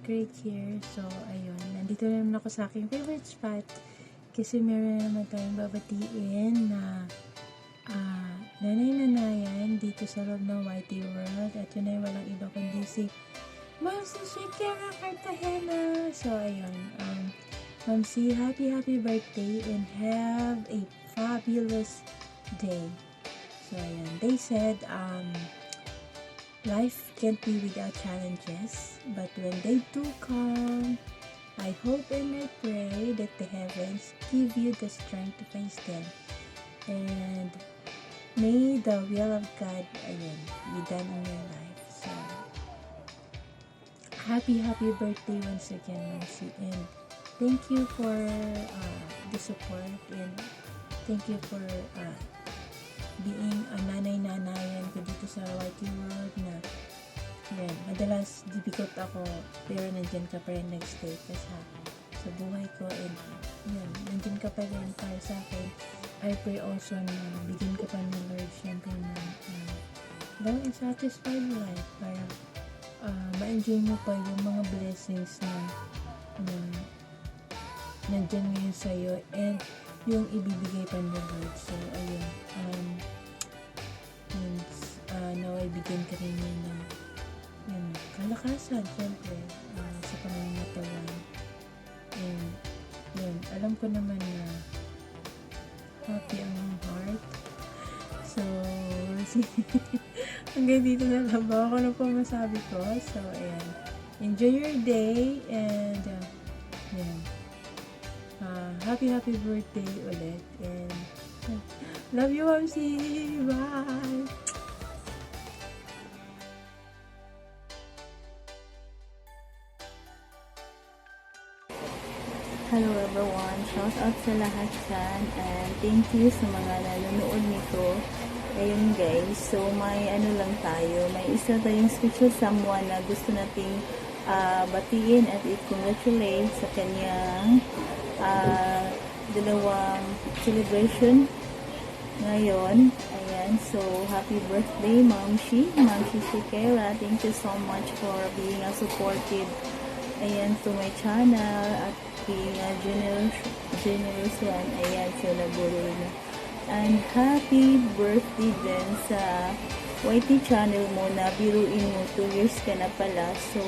great here. So, ayun. Nandito na naman ako sa aking favorite spot. Kasi meron naman tayong babatiin na nanay-nanayan dito sa loob ng YT World. At yun ay walang iba kundi si Mamsi Shakira Cartagena. So, ayun. Mamsi, happy birthday and have a fabulous day. So, ayun. They said, life can't be without challenges, but when they do come, I hope and I pray that the heavens give you the strength to face them. And may the will of God, again, be done in your life. So, happy birthday once again, Mamsi. And thank you for the support, and thank you for being a nanay-nanayan ko dito sa YT World na yan, madalas difficult ako pero nandyan ka pa rin nag-stay ka sa buhay ko, and yan, nandyan ka pa rin para sa akin. I pray also na bigyan ka pa ng Lord syempre na long and satisfied life para ma-enjoy mo pa yung mga blessings na nandyan ngayon sa'yo and yung ibibigay pa ng Lord. So, ayun. Naway bigyan ka rin ng kalakasan, syempre, sa pananatawan. And, yun. Alam ko naman na happy ang heart. So, hanggang dito na lang ba ako na po masabi ko. So, ayan. Enjoy your day and, yan. Happy birthday ulit, and love you, Mamsi. Bye. Hello everyone, shout out sa lahat dyan, and thank you sa mga nanonood nito. Ayun guys, so may lang tayo, may isa tayong special someone na gusto nating batiin at i-congratulate sa kanyang dalawang celebration ngayon. Ayan, so happy birthday Mamsi Shakira. Thank you so much for being supportive to my channel at being a generous one. Ayan, so nabulol na. And happy birthday din sa YT channel mo na biruin mo 2 years ka na pala. So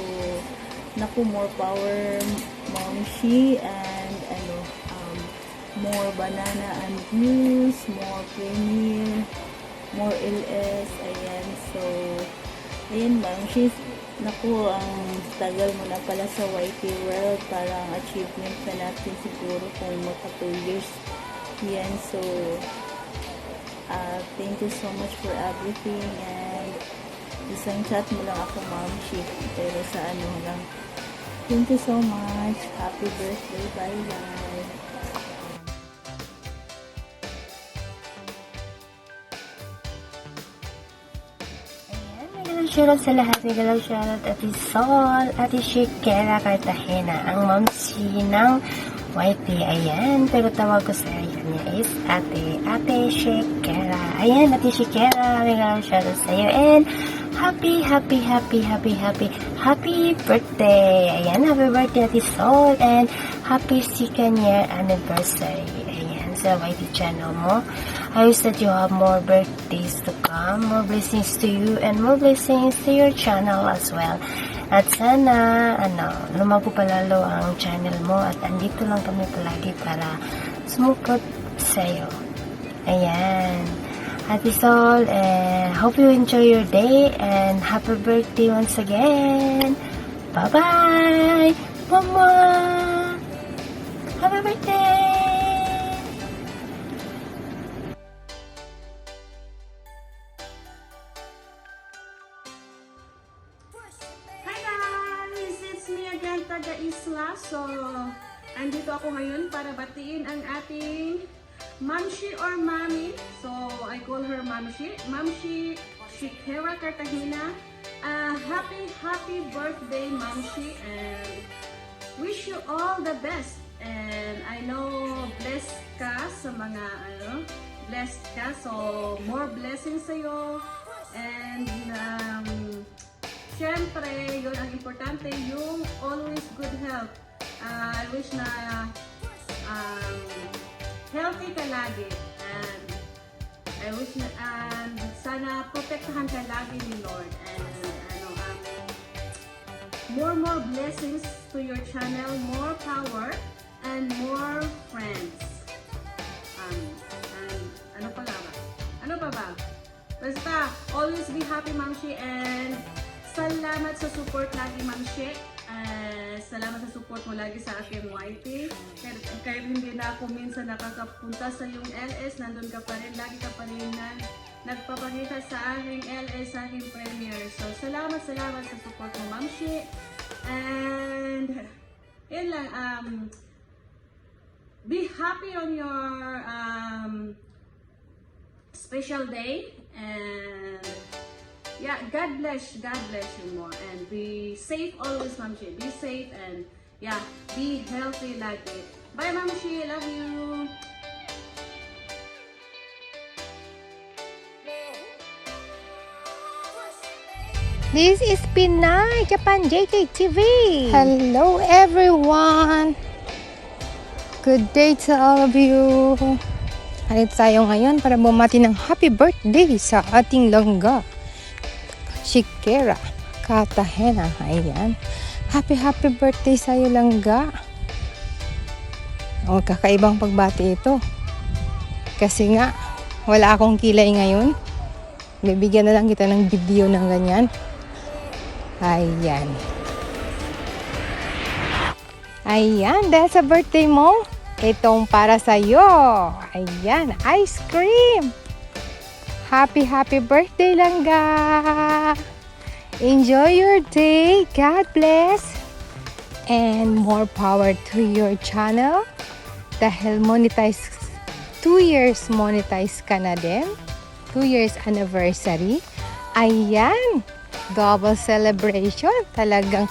naku, more power Mamsi, and more banana and juice, more premier, more LS. Ayan, so ayan Mamsi, naku, ang tagal mo na pala sa YT World, parang achievement pa natin siguro kung maka 2 years yan. So thank you so much for everything, and isang chat mo lang ako Mamsi, pero sa lang. Thank you so much, happy birthday, bye bye. Shoutout sa lahat, regalo shoutout Ate Sol, Ate Shakira Cartagena, ang Mamsi ng YT. Ayan, pero tawag ko sa niya is Ate Shakira. Ayan, Ate Shakira, regalo shoutout sa iyo, and happy birthday. Ayan, happy birthday Ate Sol, and happy 2nd year anniversary. Ayan, sa YT channel mo. I wish that you have more birthdays to come, more blessings to you, and more blessings to your channel as well. At sana, lumago palalo ang channel mo, at andito lang kami palagi para sumuport sa'yo. Ayan. Ate Sol, and hope you enjoy your day, and happy birthday once again. Bye-bye! Mama! Happy birthday! Taga Isla. So, andito ako ngayon para batiin ang ating Mamsi or Mami. So, I call her Mamsi Shakira Cartagena. Happy birthday Mamsi, and wish you all the best. And I know blessed ka sa mga blessed ka. So, more blessings sa'yo. And syempre, yun ang importante, yung always good health. I wish na healthy ka lagi. And I wish na, sana protektahan ka lagi ni Lord. And more blessings to your channel, more power, and more friends. And ano pa ba? Ano pa ba? Basta, always be happy, Ma'am Shi, and salamat sa support lagi, Ma'am Shi. Salamat sa support mo lagi sa aking YT. Kahit hindi na ako minsan nakakapunta sa yung LS, nandun ka pa rin, lagi ka pa rin nagpapakita sa aking LS, sa aking premiere. So, salamat sa support mo, Ma'am Shi. And, yun lang, be happy on your special day, and yeah, God bless you more, and be safe always, Ma'am Shi. Be safe, and yeah, be healthy lagi. Bye, Ma'am Shi. Love you. This is Pinay Japan JK TV. Hello everyone. Good day to all of you. Halit tayo ngayon para bumati ng happy birthday sa ating langga, Shikera Katahena. Ayan. Happy birthday sa iyo, langga. O, kakaibang pagbati ito. Kasi nga, wala akong kilay ngayon. Bibigyan na lang kita ng video ng ganyan. Ayan. Ayan, dahil sa birthday mo, itong para sa'yo. Ayan, ice cream. Happy birthday, langga. Enjoy your day. God bless. And more power to your channel. Dahil monetize, 2 years monetize ka na din. 2 years anniversary. Ayan. Double celebration. Talagang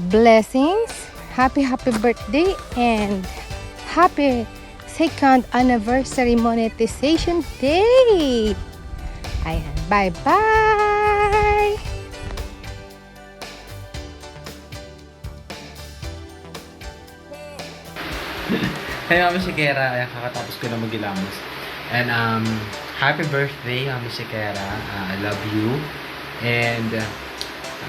blessings. Happy birthday and happy 2nd anniversary monetization day. Ayan. Bye-bye. Hey, Mami Shikera, ay kakatapos ko na magilamos. And happy birthday, Mami Shikera. I love you. And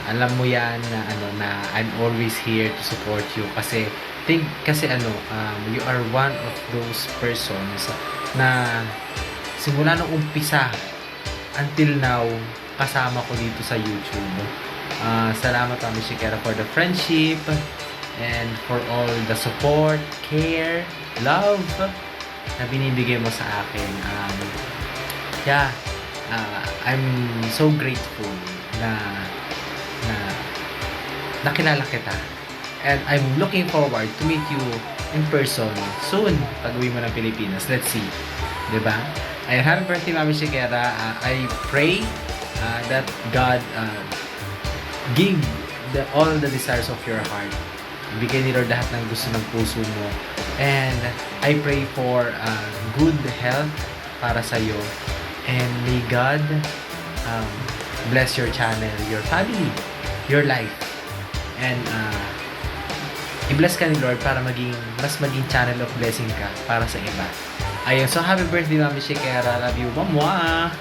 alam mo yan na na I'm always here to support you kasi you are one of those persons na simula nung umpisa until now kasama ko dito sa YouTube. Salamat, Mami Shikera, for the friendship and for all the support, care, love na binibigay mo sa akin. I'm so grateful na nakilala kita. And I'm looking forward to meet you in person soon pag uwi mo ng Pilipinas. Let's see. Diba? Ay, happy birthday, Mami Shikera. I pray that God give all the desires of your heart. Bigay ni Lord lahat ng gusto ng puso mo. And I pray for good health para sa'yo. And may God bless your channel, your family, your life. And i-bless ka ni Lord para mas maging channel of blessing ka para sa iba. Ayun, so happy birthday, Mami Shikera. Love you, Mama!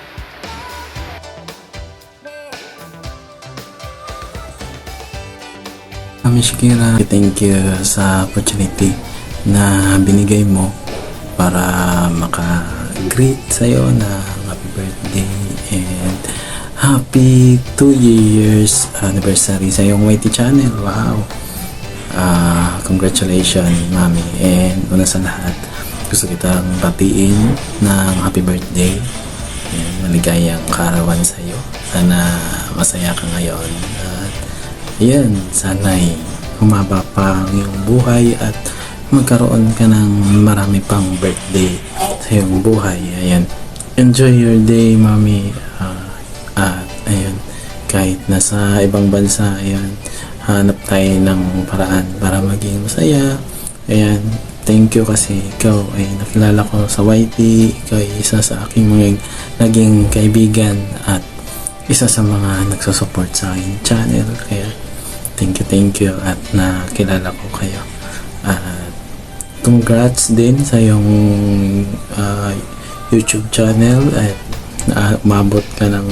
Mami Shikera, thank you sa opportunity na binigay mo para maka-greet sa'yo na happy birthday and happy 2 years anniversary sa iyong YT channel. Wow! Congratulations, Mami. And una sa lahat, gusto kitang batiin ng happy birthday and maligayang kaarawan sa iyo. Sana masaya ka ngayon. At yan, sana'y humaba pa ang iyong buhay at magkaroon ka ng marami pang birthday sa iyong buhay. Ayan. Enjoy your day, Mami. At ayun, kahit nasa ibang bansa, ayan, hanap tayo ng paraan para maging masaya. Ayan, thank you kasi ikaw ay nakilala ko sa YT. Ikaw ay isa sa aking mga naging kaibigan at isa sa mga nagsusupport sa aking channel. Kaya thank you at nakilala ko kayo. At congrats din sa yung YouTube channel at umabot ka ng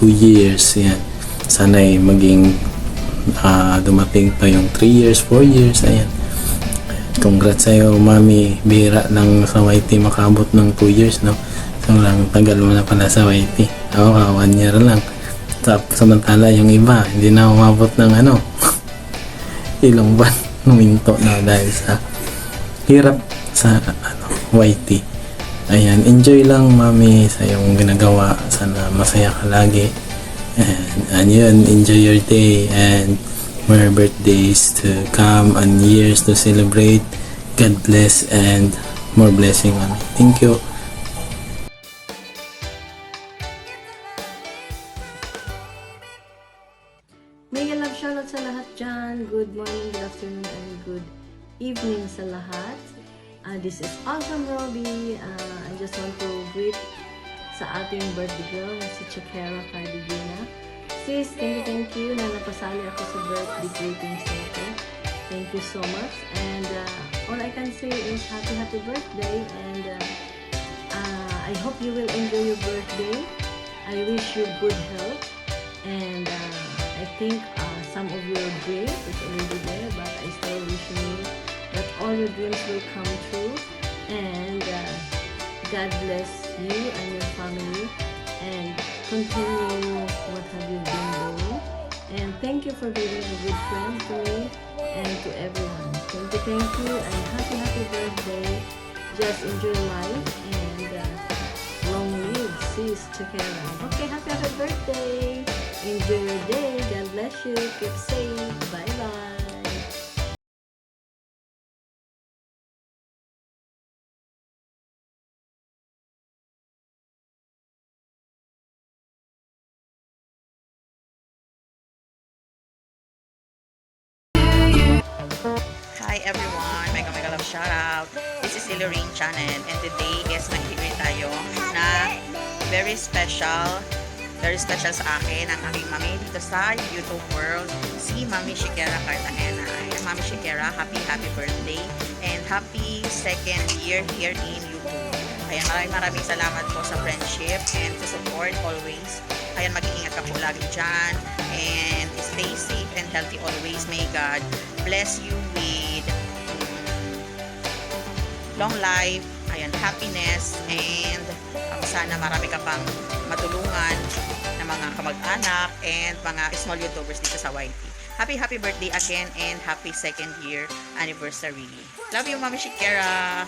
2 years. Yan. Sana'y maging dumating pa yung 3 years, 4 years. Ayan. Congrats sa'yo, Mami. Bira lang sa YT makabot ng 2 years, no? So lang, tagal mo na pala sa YT. Ako, 1 year lang. Samantala yung iba, hindi na umabot ng ilang buwan minto na dahil sa hirap sa YT. Ayan, enjoy lang, Mami, sa yung ginagawa. Sana masaya ka lagi. And yun, enjoy your day and more birthdays to come and years to celebrate. God bless and more blessing, Mami. Thank you. Mega love shoutout sa lahat dyan. Good morning, good afternoon, and good evening sa lahat. This is Awesome Robbie. I just want to greet sa ating birthday girl na si Chakera Cardigena. Sis, thank you na napasali ako sa birthday greetings nito. Thank you so much. And all I can say is happy birthday. And I hope you will enjoy your birthday. I wish you good health. And I think some of your dreams is already there, but I still wishing you that all your dreams will come true. And God bless you and your family. And continue what have you been doing. And thank you for being a good friend to me and to everyone. Thank you and happy birthday. Just enjoy life and long live sis Chakera. Okay, happy birthday. Enjoy your day. God bless you. Keep safe. Bye-bye. Hi everyone! Mega love shoutout! This is Lorraine Channel and today is may tayo na very special sa akin ang aking mami dito sa YouTube world, si Mami Shikera Cartagena. Ayan, Mami Shikera, happy birthday and happy 2nd year here in YouTube. Ayan, maraming salamat po sa friendship and sa support always. Ayan, mag-iingat ka po lagi dyan and stay safe and healthy always. May God bless you with long life, ayan, happiness, and sana marami ka pang matulungan na mga kamag-anak and mga small YouTubers dito sa YT. Happy birthday again and happy 2nd year anniversary. Love you, Mami Shikera!